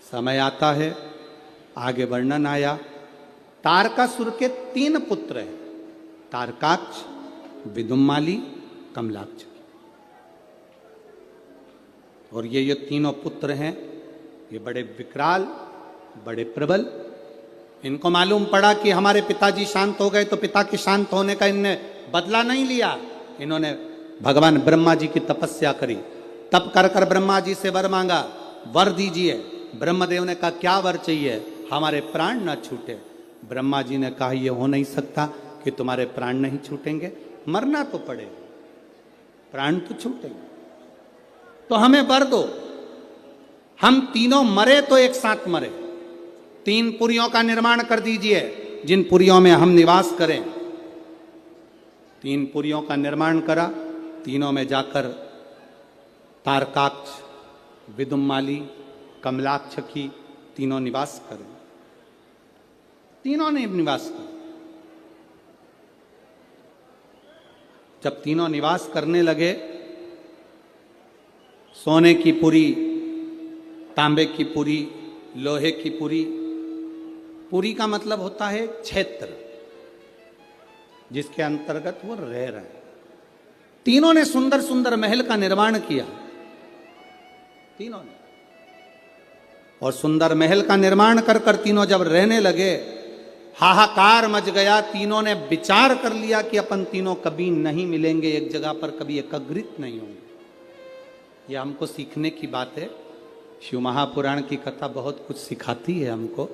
समय आता है, आगे वर्णन आया, तारकासुर के 3 पुत्र हैं, तारकाक्ष, विदुम्माली, कमलाक्ष। और ये तीनों पुत्र हैं, ये बड़े विकराल, बड़े प्रबल। इनको मालूम पड़ा कि हमारे पिताजी शांत हो गए, तो पिता के शांत होने का इनने बदला नहीं लिया। इन्होंने भगवान ब्रह्मा जी की तपस्या करी, तप कर कर ब्रह्मा जी से वर मांगा, वर दीजिए। ब्रह्मदेव ने कहा क्या वर चाहिए? हमारे प्राण न छूटे। ब्रह्मा जी ने कहा यह हो नहीं सकता कि तुम्हारे प्राण नहीं छूटेंगे, मरना तो पड़ेगा, प्राण तो छूटेंगे, तो हमें वर दो। हम तीनों मरे तो एक साथ मरे। 3 पुरियों का निर्माण कर दीजिए जिन पुरियों में हम निवास करें। 3 पुरियों का निर्माण करा, तीनों में जाकर तारकाक्ष, विदुम्माली, कमलाक्ष की तीनों निवास करें। तीनों ने निवास किया। जब तीनों निवास करने लगे, सोने की पुरी, तांबे की पुरी, लोहे की पुरी। पुरी का मतलब होता है क्षेत्र जिसके अंतर्गत वो रह रहे हैं। तीनों ने सुंदर सुंदर महल का निर्माण किया, तीनों ने। और सुंदर महल का निर्माण कर कर तीनों जब रहने लगे, हाहाकार मच गया। तीनों ने विचार कर लिया कि अपन तीनों कभी नहीं मिलेंगे एक जगह पर, कभी एकत्रित नहीं होंगे। यह हमको सीखने की बात है। शिव महापुराण की कथा बहुत कुछ सिखाती है हमको।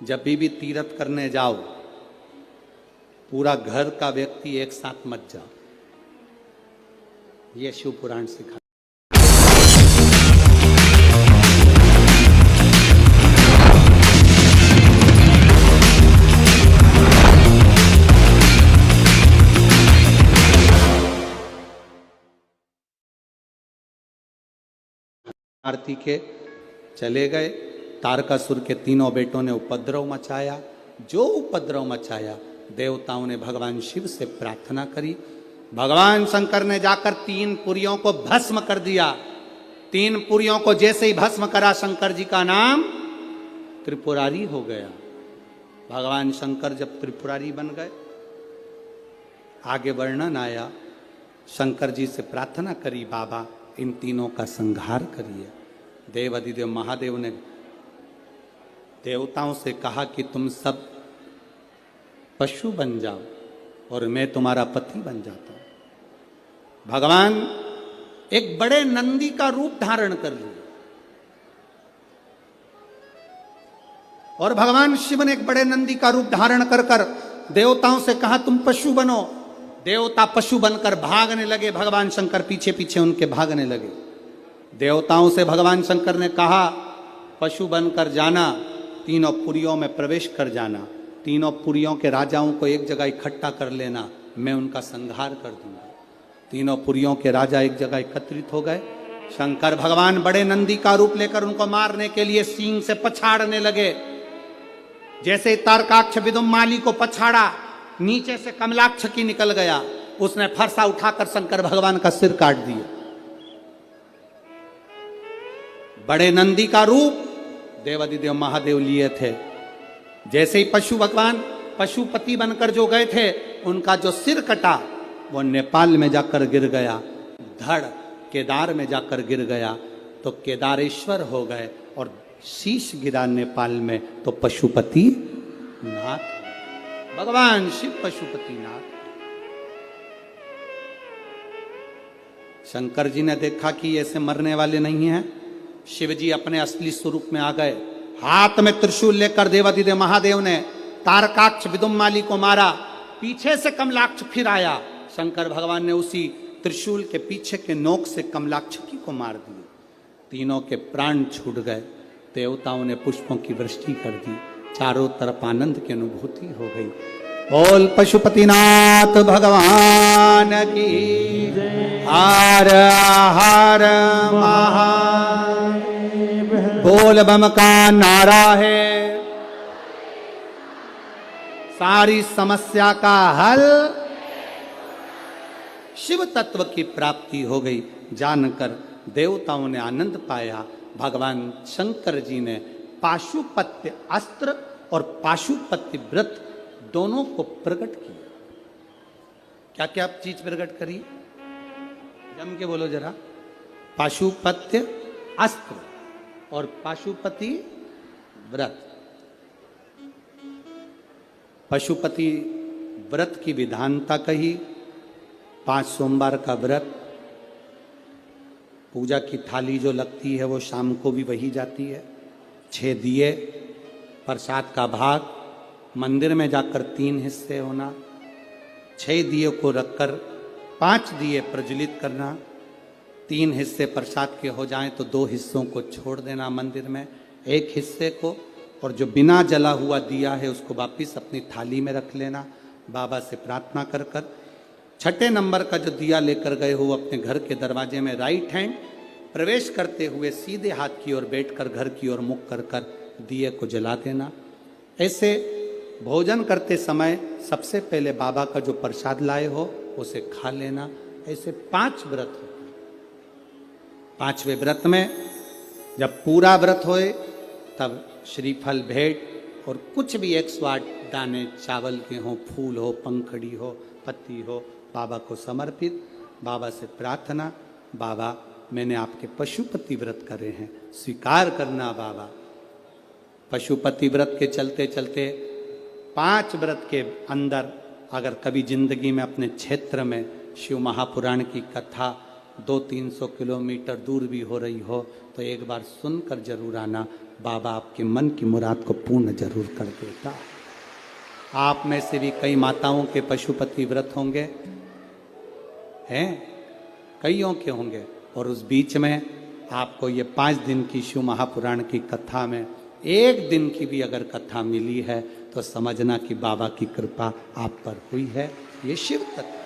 जब भी तीर्थ करने जाओ, पूरा घर का व्यक्ति एक साथ मत जाओ, यह शिव पुराण सिखाता है। आरती के चले गए। तारकासुर के तीनों बेटों ने उपद्रव मचाया। जो उपद्रव मचाया, देवताओं ने भगवान शिव से प्रार्थना करी। भगवान शंकर ने जाकर 3 पुरियों को भस्म कर दिया। 3 पुरियों को जैसे ही भस्म करा, शंकर जी का नाम त्रिपुरारी हो गया। भगवान शंकर जब त्रिपुरारी बन गए, आगे वर्णन आया, शंकर जी से प्रार्थना करी, बाबा इन तीनों का संहार करिए। देव अधिदेव महादेव ने देवताओं से कहा कि तुम सब पशु बन जाओ और मैं तुम्हारा पति बन जाता हूं। भगवान एक बड़े नंदी का रूप धारण कर लिए और भगवान शिव ने एक बड़े नंदी का रूप धारण कर कर देवताओं से कहा तुम पशु बनो। देवता पशु बनकर भागने लगे, भगवान शंकर पीछे पीछे उनके भागने लगे। देवताओं से भगवान शंकर ने कहा पशु बनकर जाना, तीनों पुरियों में प्रवेश कर जाना, तीनों पुरियों के राजाओं को एक जगह इकट्ठा कर लेना, मैं उनका संहार कर दूंगा। तीनों पुरियों के राजा एक जगह एकत्रित हो गए। शंकर भगवान बड़े नंदी का रूप लेकर उनको मारने के लिए सींग से पछाड़ने लगे। जैसे ही तारकाक्ष विदुम्माली को पछाड़ा, नीचे से कमलाक्ष की निकल गया, उसने फरसा उठाकर शंकर भगवान का सिर काट दिया। बड़े नंदी का रूप देवादिदेव महादेव लिए थे। जैसे ही पशु भगवान पशुपति बनकर जो गए थे, उनका जो सिर कटा वो नेपाल में जाकर गिर गया, धड़ केदार में जाकर गिर गया, तो केदारेश्वर हो गए। और शीश गिरा नेपाल में तो पशुपति नाथ, भगवान शिव पशुपति नाथ। शंकर जी ने देखा कि ऐसे मरने वाले नहीं हैं। शिव जी अपने असली स्वरूप में आ गए। हाथ में त्रिशूल लेकर देवादिदेव महादेव ने तारकाक्ष विदुम्माली को मारा। पीछे से कमलाक्ष फिर आया। शंकर भगवान ने उसी त्रिशूल के पीछे के नोक से कमलाक्ष को मार दिया। तीनों के प्राण छूट गए। देवताओं ने पुष्पों की वृष्टि कर दी। चारों तरफ आनंद की अनुभूति हो गई। बोल पशुपतिनाथ भगवान की। हर हर महादेव। बोल बम का नारा है, सारी समस्या का हल। शिव तत्व की प्राप्ति हो गई। जानकर देवताओं ने आनंद पाया। भगवान शंकर जी ने पाशुपत्य अस्त्र और पाशुपत्य व्रत दोनों को प्रकट किया। क्या क्या चीज प्रकट करी? जम के बोलो जरा। पाशुपत्य अस्त्र और पाशुपति व्रत। पशुपति व्रत की विधानता कही। 5 सोमवार का व्रत, पूजा की थाली जो लगती है वो शाम को भी वही जाती है। 6 दिए, प्रसाद का भाग, मंदिर में जाकर 3 हिस्से होना, 6 दिए को रखकर 5 दिए प्रज्वलित करना, 3 हिस्से प्रसाद के हो जाएं तो 2 हिस्सों को छोड़ देना मंदिर में, 1 हिस्से को, और जो बिना जला हुआ दिया है उसको वापिस अपनी थाली में रख लेना, बाबा से प्रार्थना कर कर। 6ठे नंबर का जो दिया लेकर गए हो अपने घर के दरवाजे में राइट हैंड प्रवेश करते हुए सीधे हाथ की ओर बैठकर घर की ओर मुख कर कर दिए को जला देना। ऐसे भोजन करते समय सबसे पहले बाबा का जो प्रसाद लाए हो उसे खा लेना। ऐसे 5 व्रत होते हैं। 5वें व्रत में जब पूरा व्रत होए तब श्रीफल भेंट और कुछ भी 108 दाने चावल के हों, फूल हो, पंखड़ी हो, पत्ती हो, बाबा को समर्पित। बाबा से प्रार्थना, बाबा मैंने आपके पशुपति व्रत करे हैं, स्वीकार करना बाबा। पशुपति व्रत के चलते चलते 5 व्रत के अंदर अगर कभी जिंदगी में अपने क्षेत्र में शिव महापुराण की कथा 200-300 किलोमीटर दूर भी हो रही हो तो एक बार सुनकर जरूर आना। बाबा आपके मन की मुराद को पूर्ण जरूर कर देता। आप में से भी कई माताओं के पशुपति व्रत होंगे, हैं, कईयों के होंगे, और उस बीच में आपको ये 5 दिन की शिव महापुराण की कथा में 1 दिन की भी अगर कथा मिली है तो समझना कि बाबा की कृपा आप पर हुई है। ये शिव तत्व।